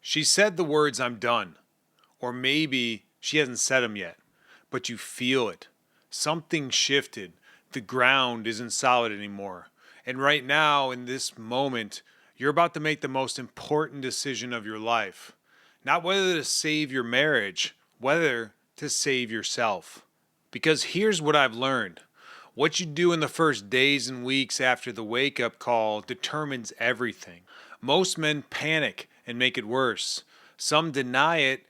She said the words, "I'm done." Or maybe she hasn't said them yet, but you feel it. Something shifted. The ground isn't solid anymore. And right now, in this moment, you're about to make the most important decision of your life. Not whether to save your marriage, whether to save yourself. Because here's what I've learned. What you do in the first days and weeks after the wake up call determines everything. Most men panic and make it worse. Some deny it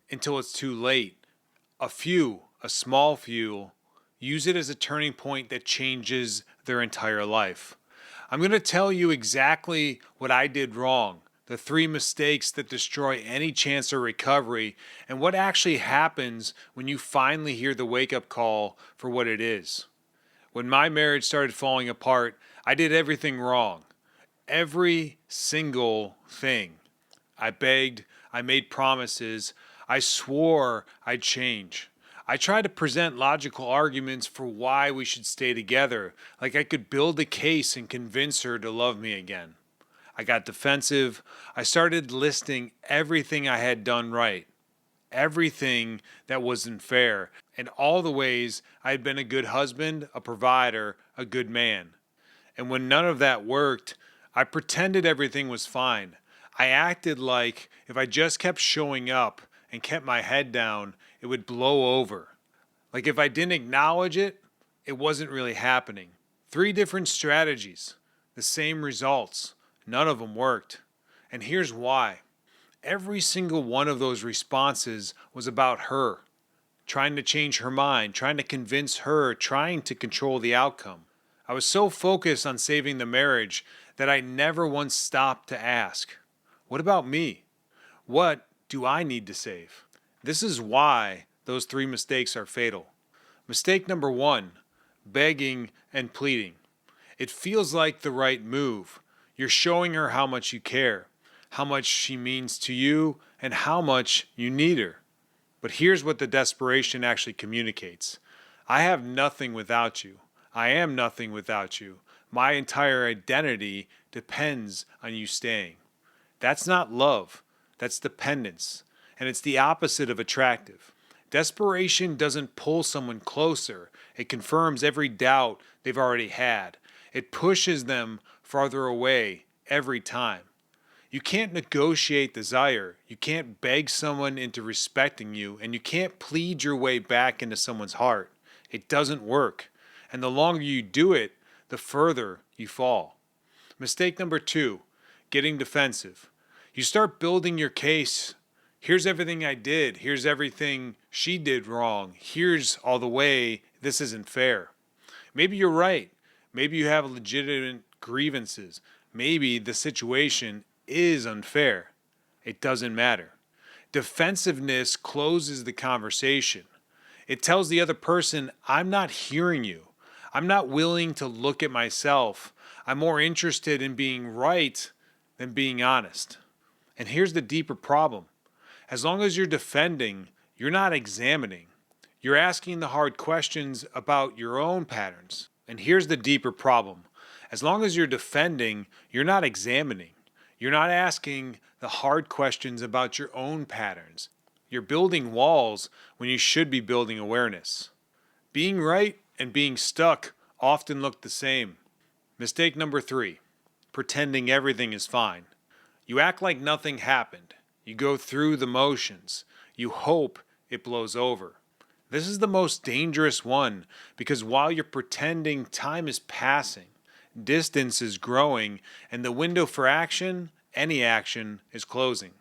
until it's too late. A few, a small few, use it as a turning point that changes their entire life. I'm going to tell you exactly what I did wrong, the 3 mistakes that destroy any chance of recovery, and what actually happens when you finally hear the wake up call for what it is. When my marriage started falling apart, I did everything wrong. Every single thing. I begged, I made promises, I swore I'd change. I tried to present logical arguments for why we should stay together, like I could build a case and convince her to love me again. I got defensive. I started listing everything I had done right, everything that wasn't fair, and all the ways I had been a good husband, a provider, a good man. And when none of that worked, I pretended everything was fine. I acted like if I just kept showing up and kept my head down, it would blow over. Like if I didn't acknowledge it, it wasn't really happening. 3 different strategies, the same results. None of them worked. And here's why. Every single one of those responses was about her, trying to change her mind, trying to convince her, trying to control the outcome. I was so focused on saving the marriage that I never once stopped to ask, what about me? What do I need to save? This is why those 3 mistakes are fatal. Mistake number 1, begging and pleading. It feels like the right move. You're showing her how much you care, how much she means to you, and how much you need her. But here's what the desperation actually communicates. I have nothing without you. I am nothing without you. My entire identity depends on you staying. That's not love. That's dependence. And it's the opposite of attractive. Desperation doesn't pull someone closer. It confirms every doubt they've already had. It pushes them farther away every time. You can't negotiate desire. You can't beg someone into respecting you, and you can't plead your way back into someone's heart. It doesn't work. And the longer you do it, the further you fall. Mistake number 2, getting defensive. You start building your case. Here's everything I did. Here's everything she did wrong. Here's all the way this isn't fair. Maybe you're right. Maybe you have legitimate grievances. Maybe the situation is unfair. It doesn't matter. Defensiveness closes the conversation. It tells the other person, I'm not hearing you. I'm not willing to look at myself. I'm more interested in being right than being honest. And here's the deeper problem. As long as you're defending, you're not examining. You're asking the hard questions about your own patterns. And here's the deeper problem. As long as you're defending, you're not examining. You're not asking the hard questions about your own patterns. You're building walls when you should be building awareness. Being right and being stuck often look the same. Mistake number 3, pretending everything is fine. You act like nothing happened. You go through the motions. You hope it blows over. This is the most dangerous one because while you're pretending, time is passing, distance is growing, and the window for action, any action, is closing.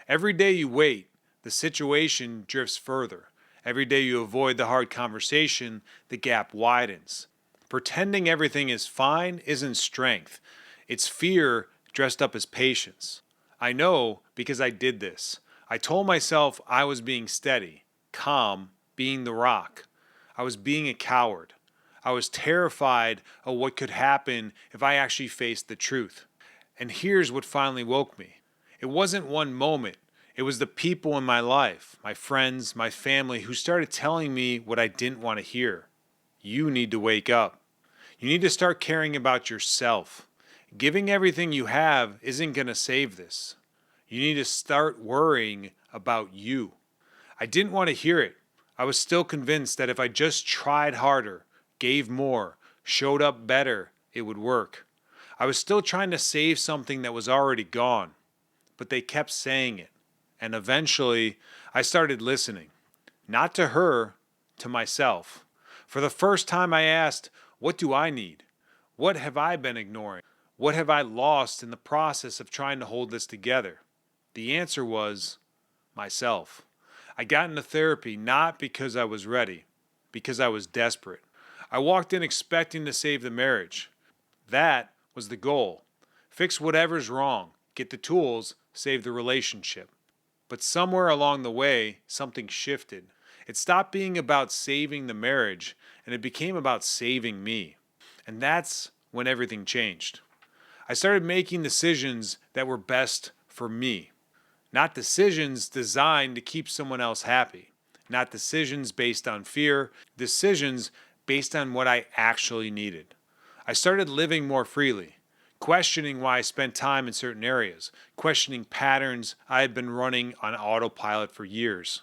Every day you wait, the situation drifts further. Every day you avoid the hard conversation, the gap widens. Pretending everything is fine isn't strength. It's fear dressed up as patience. I know because I did this. I told myself I was being steady, calm, being the rock. I was being a coward. I was terrified of what could happen if I actually faced the truth. And here's what finally woke me. It wasn't one moment. It was the people in my life, my friends, my family, who started telling me what I didn't want to hear. You need to wake up. You need to start caring about yourself. Giving everything you have isn't going to save this. You need to start worrying about you. I didn't want to hear it. I was still convinced that if I just tried harder, gave more, showed up better, it would work. I was still trying to save something that was already gone, but they kept saying it. And eventually, I started listening. Not to her, to myself. For the first time, I asked, what do I need? What have I been ignoring? What have I lost in the process of trying to hold this together? The answer was myself. I got into therapy not because I was ready, because I was desperate. I walked in expecting to save the marriage. That was the goal. Fix whatever's wrong, get the tools, save the relationship. But somewhere along the way, something shifted. It stopped being about saving the marriage, and it became about saving me. And that's when everything changed. I started making decisions that were best for me. Not decisions designed to keep someone else happy. Not decisions based on fear. Decisions based on what I actually needed. I started living more freely, questioning why I spent time in certain areas, questioning patterns I had been running on autopilot for years.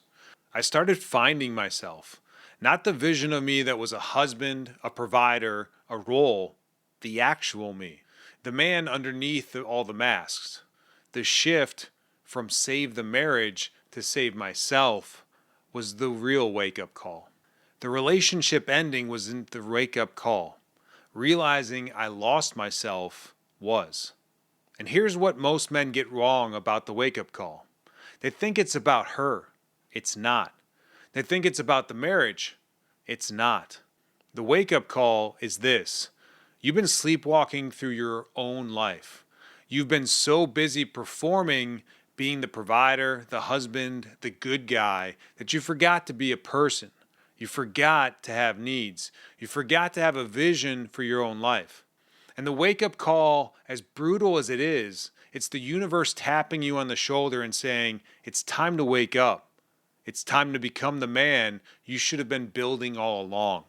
I started finding myself, not the vision of me that was a husband, a provider, a role, the actual me, the man underneath all the masks. The shift from save the marriage to save myself was the real wake-up call. The relationship ending wasn't the wake-up call. Realizing I lost myself was. And here's what most men get wrong about the wake-up call. They think it's about her. It's not. They think it's about the marriage. It's not. The wake-up call is this. You've been sleepwalking through your own life. You've been so busy performing, being the provider, the husband, the good guy, that you forgot to be a person. You forgot to have needs. You forgot to have a vision for your own life. And the wake-up call, as brutal as it is, it's the universe tapping you on the shoulder and saying, it's time to wake up. It's time to become the man you should have been building all along.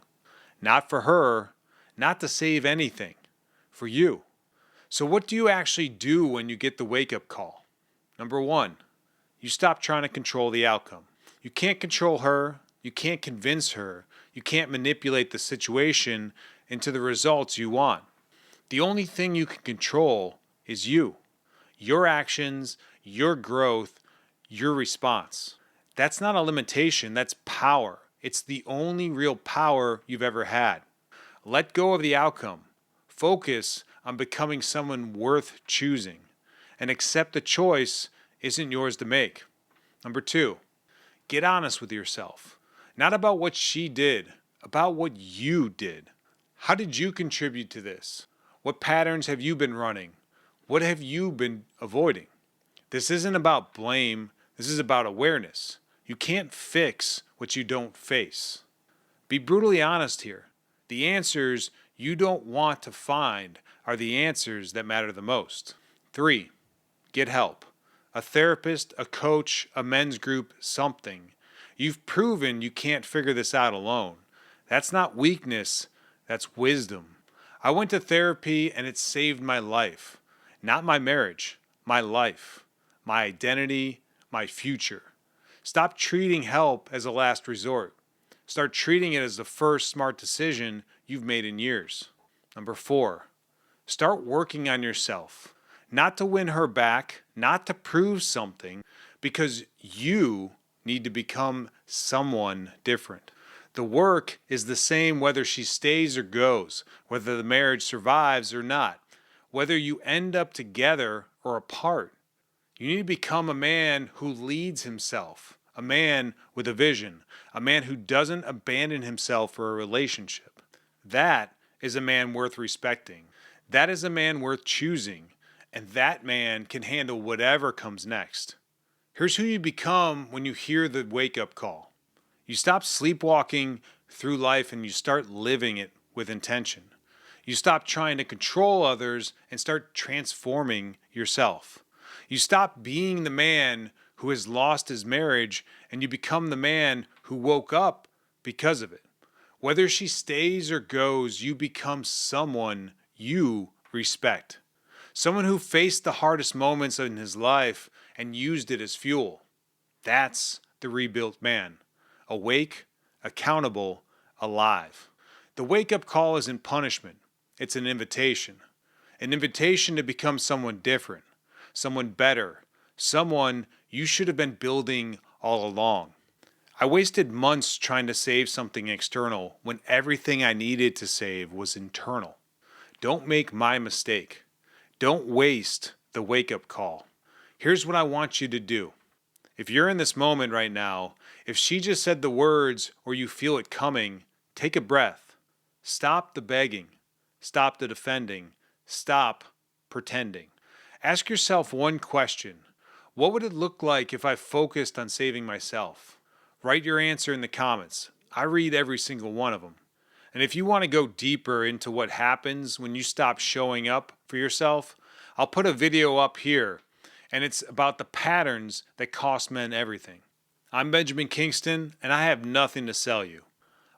Not for her, not to save anything, for you. So what do you actually do when you get the wake-up call? Number one, you stop trying to control the outcome. You can't control her. You can't convince her. You can't manipulate the situation into the results you want. The only thing you can control is you, your actions, your growth, your response. That's not a limitation, that's power. It's the only real power you've ever had. Let go of the outcome. Focus on becoming someone worth choosing. And accept the choice isn't yours to make. Number two, get honest with yourself. Not about what she did, about what you did. How did you contribute to this? What patterns have you been running? What have you been avoiding? This isn't about blame. This is about awareness. You can't fix what you don't face. Be brutally honest here. The answers you don't want to find are the answers that matter the most. 3, get help. A therapist, a coach, a men's group, something. You've proven you can't figure this out alone. That's not weakness, that's wisdom. I went to therapy and it saved my life. Not my marriage, my life, my identity, my future. Stop treating help as a last resort. Start treating it as the first smart decision you've made in years. Number 4, start working on yourself. Not to win her back, not to prove something, because you need to become someone different. The work is the same whether she stays or goes, whether the marriage survives or not, whether you end up together or apart. You need to become a man who leads himself, a man with a vision, a man who doesn't abandon himself for a relationship. That is a man worth respecting. That is a man worth choosing, and that man can handle whatever comes next. Here's who you become when you hear the wake-up call. You stop sleepwalking through life and you start living it with intention. You stop trying to control others and start transforming yourself. You stop being the man who has lost his marriage and you become the man who woke up because of it. Whether she stays or goes, you become someone you respect. Someone who faced the hardest moments in his life and used it as fuel. That's the rebuilt man. Awake, accountable, alive. The wake up call isn't punishment, it's an invitation. An invitation to become someone different, someone better, someone you should have been building all along. I wasted months trying to save something external when everything I needed to save was internal. Don't make my mistake. Don't waste the wake up call. Here's what I want you to do. If you're in this moment right now, if she just said the words or you feel it coming, take a breath. Stop the begging. Stop the defending. Stop pretending. Ask yourself one question. What would it look like if I focused on saving myself? Write your answer in the comments. I read every single one of them. And if you want to go deeper into what happens when you stop showing up for yourself, I'll put a video up here, and it's about the patterns that cost men everything. I'm Benjamin Kingston, and I have nothing to sell you.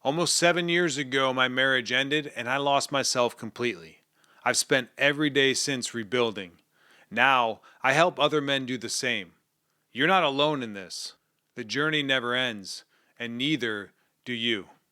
Almost 7 years ago, my marriage ended, and I lost myself completely. I've spent every day since rebuilding. Now, I help other men do the same. You're not alone in this. The journey never ends, and neither do you.